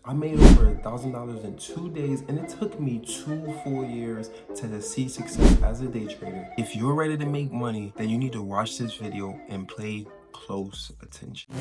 I made over $1,000 in 2 days, and it took me 2 full years to see success as a day trader. If you're ready to make money, then you need to watch this video and pay close attention.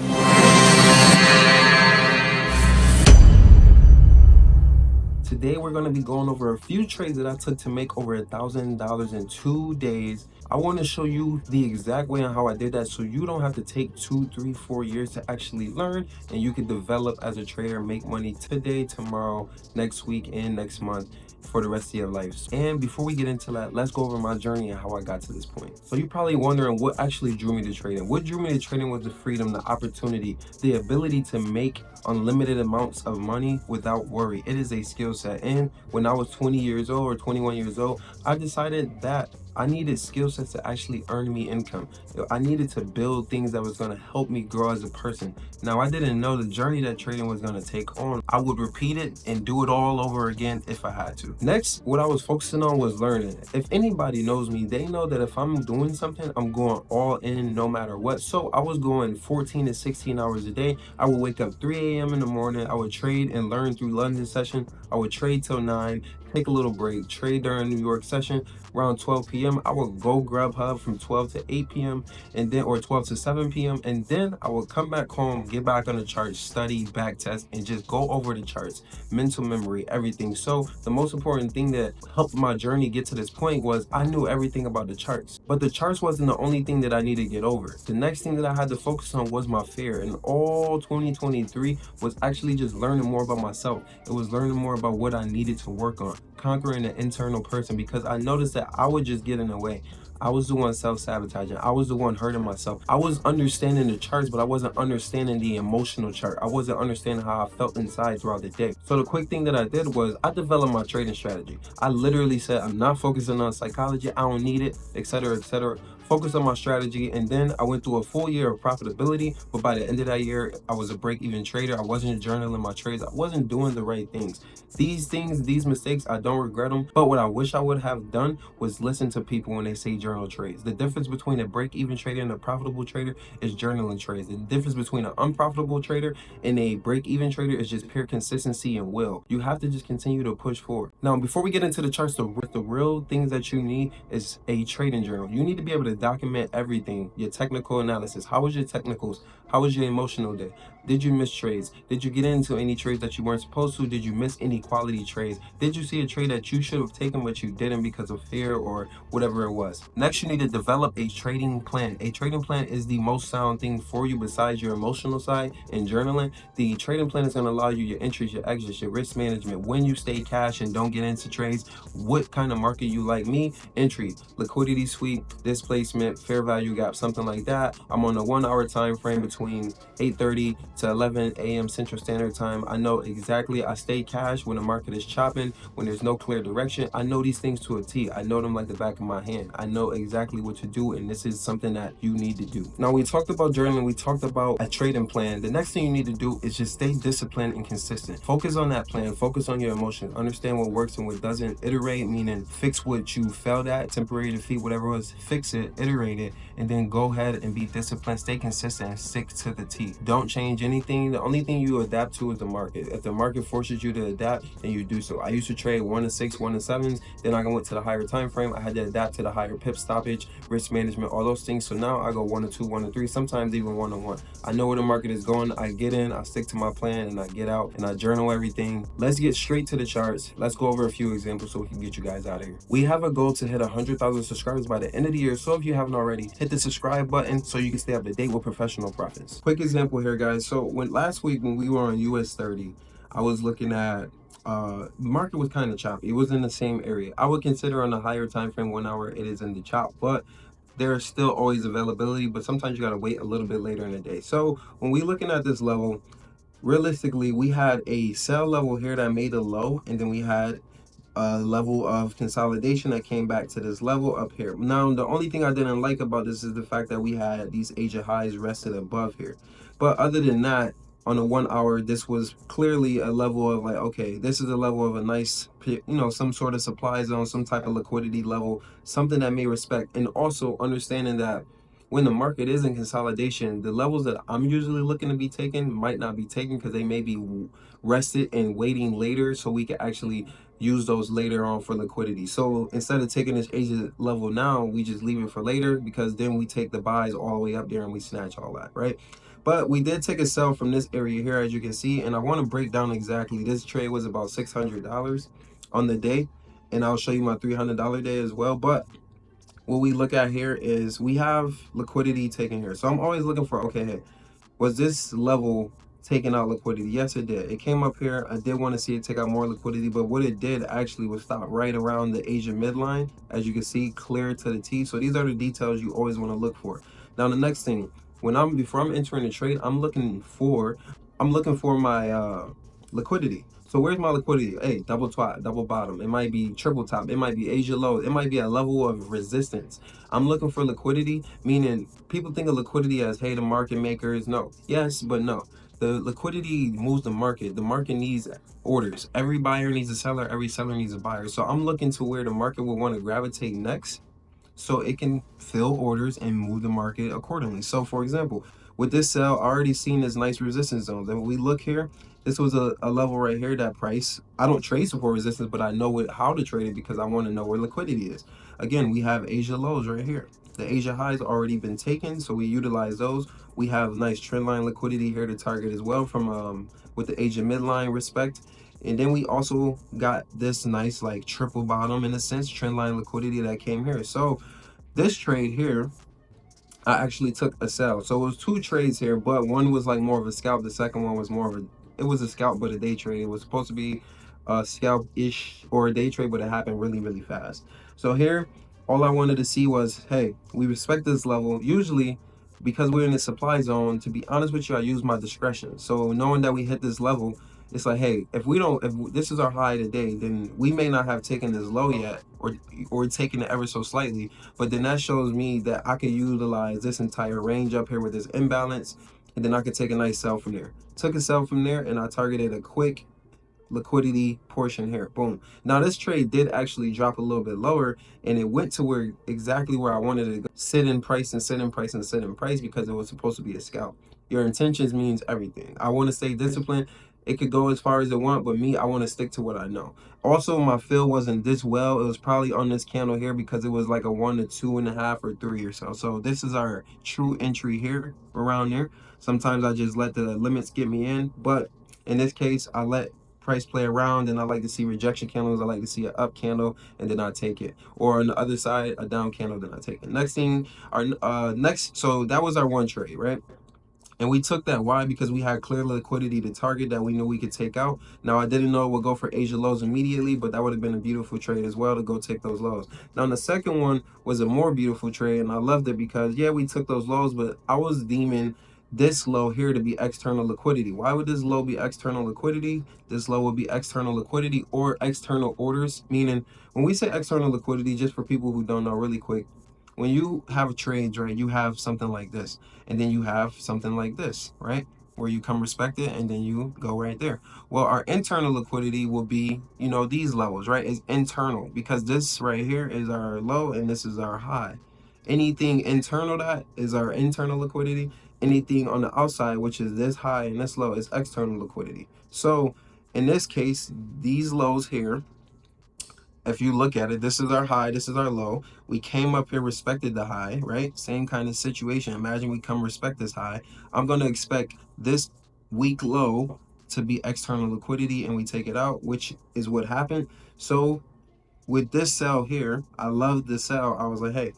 Today, we're going to be going over a few trades that I took to make over $1,000 in 2 days. I want to show you the exact way on how I did that so you don't have to take 2, 3, 4 years to actually learn, and you can develop as a trader, make money today, tomorrow, next week, and next month for the rest of your life. And before we get into that, let's go over my journey and how I got to this point. So you're probably wondering what actually drew me to trading. What drew me to trading was the freedom, the opportunity, the ability to make unlimited amounts of money without worry. It is a skill set. And when I was 20 years old or 21 years old, I decided that I needed skill sets to actually earn me income. I needed to build things that was going to help me grow as a person. Now, I didn't know the journey that trading was going to take on. I would repeat it and do it all over again if I had to. Next, what I was focusing on was learning. If anybody knows me, they know that if I'm doing something, I'm going all in no matter what. So I was going 14 to 16 hours a day. I would wake up 3 a.m. in the morning. I would trade and learn through London session. I would trade till 9, take a little break, trade during New York session. Around 12 p.m. I would go Grubhub from 12 to 8 p.m. and then, or 12 to 7 p.m. and then I would come back home, get back on the charts, study, back test, and just go over the charts, mental memory, everything. So the most important thing that helped my journey get to this point was I knew everything about the charts, but the charts wasn't the only thing that I needed to get over. The next thing that I had to focus on was my fear, and all 2023 was actually just learning more about myself. It was learning more about what I needed to work on, conquering the internal person, because I noticed that I would just get in the way. I was the one self-sabotaging. I was the one hurting myself. I was understanding the charts, but I wasn't understanding the emotional chart. I wasn't understanding how I felt inside throughout the day. So the quick thing that I did was I developed my trading strategy. I literally said, I'm not focusing on psychology. I don't need it, etc., etc. Focus on my strategy, and then I went through a full year of profitability. But by the end of that year, I was a break-even trader. I wasn't journaling my trades. I wasn't doing the right things. These mistakes, I don't regret them. But what I wish I would have done was listen to people when they say journal trades. The difference between a break-even trader and a profitable trader is journaling trades. The difference between an unprofitable trader and a break-even trader is just pure consistency and will. You have to just continue to push forward. Now, before we get into the charts, the real things that you need is a trading journal. You need to be able to document everything, your technical analysis. How was your technicals? How was your emotional day? Did you miss trades? Did you get into any trades that you weren't supposed to? Did you miss any quality trades? Did you see a trade that you should have taken but you didn't because of fear or whatever it was? Next, you need to develop a trading plan. A trading plan is the most sound thing for you besides your emotional side and journaling. The trading plan is going to allow you your entries, your exits, your risk management, when you stay cash and don't get into trades, what kind of market you like. Me, entry, liquidity sweep, displacement, fair value gap, something like that. I'm on a 1 hour time frame between 8:30 to 11 a.m. Central Standard Time. I know exactly, I stay cash when the market is chopping, when there's no clear direction. I know these things to a T. I know them like the back of my hand. I know exactly what to do, and this is something that you need to do. Now, we talked about journaling, we talked about a trading plan. The next thing you need to do is just stay disciplined and consistent. Focus on that plan, focus on your emotions, understand what works and what doesn't. Iterate, meaning fix what you failed at, temporary defeat, whatever it was, fix it, iterate it, and then go ahead and be disciplined, stay consistent, and stick to the T. Don't change anything. The only thing you adapt to is the market. If the market forces you to adapt, then you do so. I used to trade 1 to 6, 1 to 7s. Then I went to the higher time frame. I had to adapt to the higher pip stoppage, risk management, all those things. So now I go 1 to 2, 1 to 3, sometimes even 1 to 1. I know where the market is going. I get in, I stick to my plan, and I get out and I journal everything. Let's get straight to the charts. Let's go over a few examples so we can get you guys out of here. We have a goal to hit 100,000 subscribers by the end of the year. So if you haven't already, hit the subscribe button so you can stay up to date with professional profits. Quick example here, guys. So last week when we were on US 30, I was looking at market was kind of choppy. It was in the same area. I would consider on a higher time frame 1 hour it is in the chop, but there's still always availability, but sometimes you got to wait a little bit later in the day. So when we looking at this level, realistically, we had a sell level here that made a low, and then we had a level of consolidation that came back to this level up here. Now, the only thing I didn't like about this is the fact that we had these Asia highs rested above here. But other than that, on a 1 hour, this was clearly a level of like, okay, this is a level of a nice, some sort of supply zone, some type of liquidity level, something that may respect. And also understanding that when the market is in consolidation, the levels that I'm usually looking to be taken might not be taken because they may be rested and waiting later, so we can actually use those later on for liquidity. So instead of taking this Asia level now, we just leave it for later, because then we take the buys all the way up there and we snatch all that, right? But we did take a sell from this area here, as you can see, and I want to break down exactly. This trade was about $600 on the day, and I'll show you my $300 day as well. But what we look at here is we have liquidity taken here. So I'm always looking for, okay, hey, was this level taking out liquidity? Yes, it did. It came up here. I did want to see it take out more liquidity, but what it did actually was stop right around the Asia midline, as you can see, clear to the T. So these are the details you always want to look for. Now the next thing, before I'm entering the trade, I'm looking for my liquidity. So where's my liquidity? Hey, double top, double bottom. It might be triple top. It might be Asia low. It might be a level of resistance. I'm looking for liquidity, meaning people think of liquidity as, hey, the market makers. No. Yes, but no. The liquidity moves the market. The market needs orders. Every buyer needs a seller. Every seller needs a buyer. So I'm looking to where the market will want to gravitate next, so it can fill orders and move the market accordingly. So for example, with this sell, I already seen this nice resistance zone. And when we look here, this was a level right here, that price. I don't trade support resistance, but I know how to trade it because I want to know where liquidity is. Again, we have Asia lows right here. The Asia highs already been taken, so we utilize those. We have nice trend line liquidity here to target as well from with the Asia midline respect. And then we also got this nice like triple bottom, in a sense, trend line liquidity that came here. So this trade here, I actually took a sell. So it was two trades here, but one was like more of a scalp. The second one was more of it was a scalp, but a day trade. It was supposed to be a scalp-ish or a day trade, but it happened really, really fast. So here, all I wanted to see was, hey, we respect this level. Usually, because we're in the supply zone, to be honest with you, I use my discretion. So knowing that we hit this level, it's like, hey, if this is our high today, then we may not have taken this low yet, or taken it ever so slightly, but then that shows me that I could utilize this entire range up here with this imbalance, and then I could take a nice sell from there. Took a sell from there, and I targeted a quick liquidity portion here. Boom. Now this trade did actually drop a little bit lower, and it went to exactly where I wanted it to go. Sit in price and sit in price and sit in price, because it was supposed to be a scalp. Your intentions means everything. I want to stay disciplined. It could go as far as it want, but me, I want to stick to what I know. Also, my fill wasn't this well. It was probably on this candle here because it was like a 1 to 2.5 or 3 or so. So this is our true entry here, around there. Sometimes I just let the limits get me in, but in this case, I let price play around, and I like to see rejection candles. I like to see an up candle, and then I take it. Or on the other side, a down candle, then I take it. Next thing, so that was our one trade, right? And we took that. Why? Because we had clear liquidity to target that we knew we could take out. Now, I didn't know it would go for Asia lows immediately, but that would have been a beautiful trade as well to go take those lows. Now, the second one was a more beautiful trade, and I loved it because, yeah, we took those lows, but I was deeming this low here to be external liquidity. Why would this low be external liquidity? This low would be external liquidity or external orders, meaning when we say external liquidity, just for people who don't know really quick, when you have trades, right, you have something like this, and then you have something like this, right, where you come respect it, and then you go right there. Well, our internal liquidity will be, these levels, right, is internal, because this right here is our low and this is our high. Anything internal, that is our internal liquidity. Anything on the outside, which is this high and this low, is external liquidity. So in this case, these lows here, if you look at it, this is our high, this is our low. We came up here, respected the high, right? Same kind of situation. Imagine we come respect this high. I'm going to expect this weak low to be external liquidity, and we take it out, which is what happened. So with this sell here, I love this sell. I was like, hey,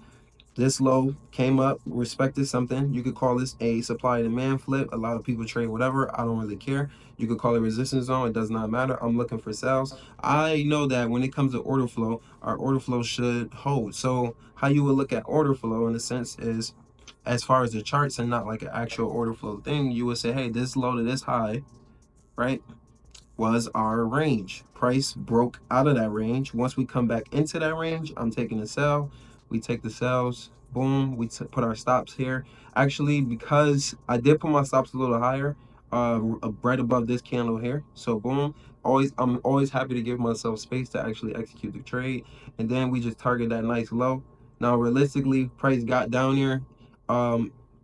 this low came up, respected something. You could call this a supply and demand flip. A lot of people trade whatever. I don't really care. You could call it resistance zone. It does not matter. I'm looking for sales. I know that when it comes to order flow, our order flow should hold. So how you would look at order flow in a sense is, as far as the charts and not like an actual order flow thing, you would say, hey, this low to this high, right, was our range. Price broke out of that range. Once we come back into that range, I'm taking a sell. We take the sells. Boom. We put our stops here. Actually, because I did put my stops a little higher, right above this candle here. So boom. I'm always happy to give myself space to actually execute the trade. And then we just target that nice low. Now, realistically, price got down here.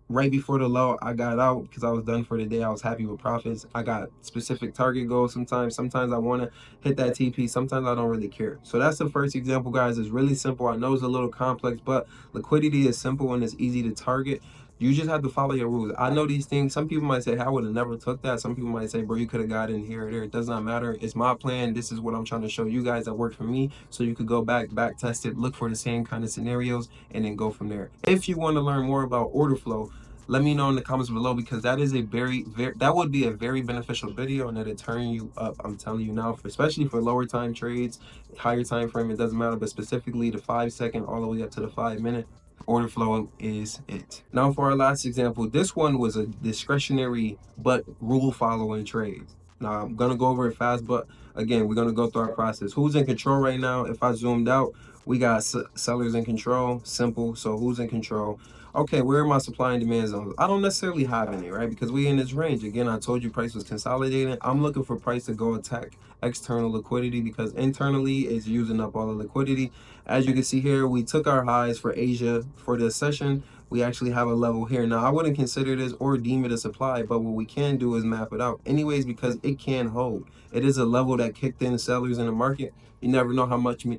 Right before the low, I got out because I was done for the day. I was happy with profits. I got specific target goals sometimes I want to hit that TP, sometimes I don't really care. So that's the first example, guys. It's really simple. I know it's a little complex, but liquidity is simple and it's easy to target. You just have to follow your rules. I know these things. Some people might say, hey, I would have never took that. Some people might say, bro, you could have got in here or there. It does not matter. It's my plan. This is what I'm trying to show you guys that worked for me. So you could go back test it, look for the same kind of scenarios, and then go from there. If you want to learn more about order flow, let me know in the comments below, because that is a very that would be a very beneficial video, and that'll turn you up. I'm telling you now, especially for lower time trades, higher time frame, it doesn't matter, but specifically the 5-second all the way up to the 5-minute. Order flow is it. Now for our last example, this one was a discretionary but rule following trade. Now I'm gonna go over it fast, but again, we're gonna go through our process. Who's in control right now? If I zoomed out, we got sellers in control. Simple. So who's in control? Okay, where are my supply and demand zones? I don't necessarily have any, right? Because we in this range. Again, I told you price was consolidating. I'm looking for price to go attack external liquidity, because internally it's using up all the liquidity. As you can see here, we took our highs for Asia for this session. We actually have a level here. Now, I wouldn't consider this or deem it a supply, but what we can do is map it out anyways, because it can hold. It is a level that kicked in sellers in the market. You never know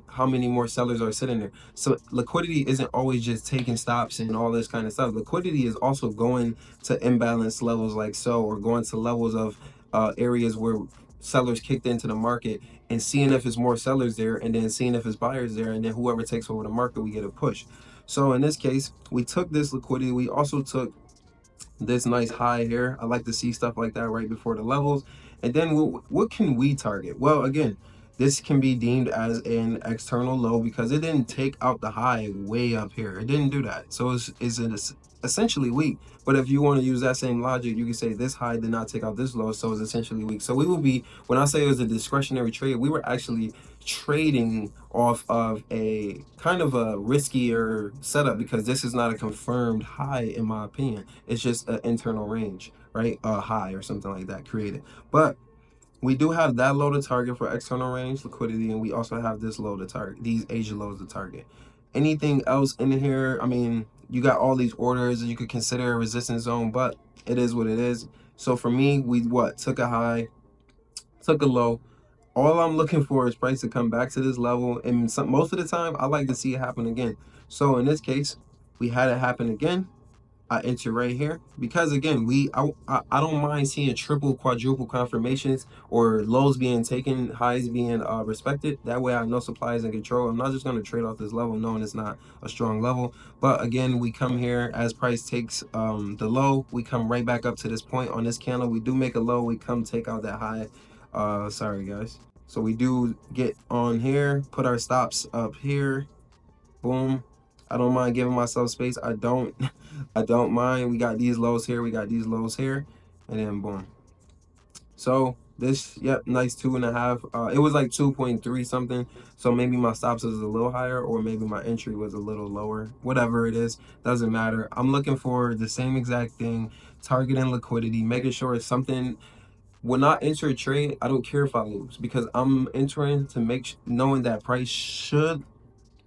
how many more sellers are sitting there. So liquidity isn't always just taking stops and all this kind of stuff. Liquidity is also going to imbalance levels like so, or going to levels of areas where sellers kicked into the market, and seeing if it's more sellers there, and then seeing if it's buyers there, and then whoever takes over the market, we get a push. So in this case, we took this liquidity. We also took this nice high here. I like to see stuff like that right before the levels. And then what can we target? Well, again, this can be deemed as an external low because it didn't take out the high way up here. It didn't do that. So it's essentially weak. But if you want to use that same logic, you can say this high did not take out this low, so it's essentially weak. So we will be, when I say it was a discretionary trade, we were actually trading off of a kind of a riskier setup, because this is not a confirmed high in my opinion. It's just an internal range, right? A high or something like that created. But we do have that low to target for external range liquidity, and we also have this low to target, these Asia lows to target. Anything else in here, I mean, you got all these orders that you could consider a resistance zone, but it is what it is. So for me, we took a high, took a low. All I'm looking for is price to come back to this level, and most of the time I like to see it happen again. So in this case, we had it happen again. I enter right here because again, I don't mind seeing triple, quadruple confirmations, or lows being taken, highs being respected. That way I know supply is in control. I'm not just going to trade off this level knowing it's not a strong level. But again, we come here as price takes the low, we come right back up to this point on this candle. We do make a low, we come take out that high. Sorry guys. So we do get on here, put our stops up here, boom. I don't mind giving myself space. I don't mind. We got these lows here, we got these lows here, and then boom. So this, yep, nice 2.5. It was like 2.3 something. So maybe my stops was a little higher, or maybe my entry was a little lower. Whatever it is, doesn't matter. I'm looking for the same exact thing, targeting liquidity, making sure it's something. When I enter a trade, I don't care if I lose, because I'm entering to knowing that price should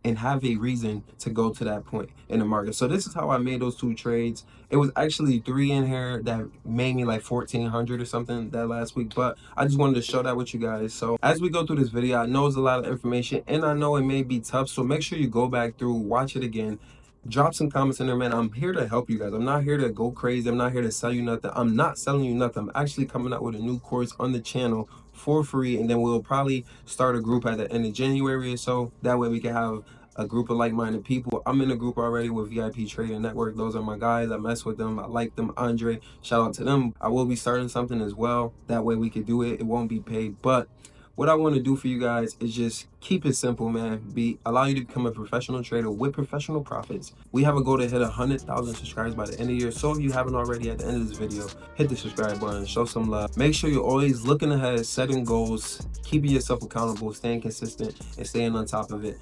and have a reason to go to that point in the market. So this is how I made those 2 trades. It was actually 3 in here that made me like 1,400 or something that last week, but I just wanted to show that with you guys. So as we go through this video, I know it's a lot of information and I know it may be tough, so make sure you go back through, watch it again, drop some comments in there, man. I'm here to help you guys. I'm not here to go crazy. I'm not here to sell you nothing. I'm not selling you nothing. I'm actually coming out with a new course on the channel for free, and then we'll probably start a group at the end of January or so. That way we can have a group of like-minded people. I'm in a group already with VIP Trading Network. Those are my guys. I mess with them. I like them. Andre, shout out to them. I will be starting something as well. That way we could do it. It won't be paid, but what I want to do for you guys is just keep it simple, man. Allow you to become a professional trader with professional profits. We have a goal to hit 100,000 subscribers by the end of the year. So if you haven't already, at the end of this video, hit the subscribe button, show some love. Make sure you're always looking ahead, setting goals, keeping yourself accountable, staying consistent, and staying on top of it.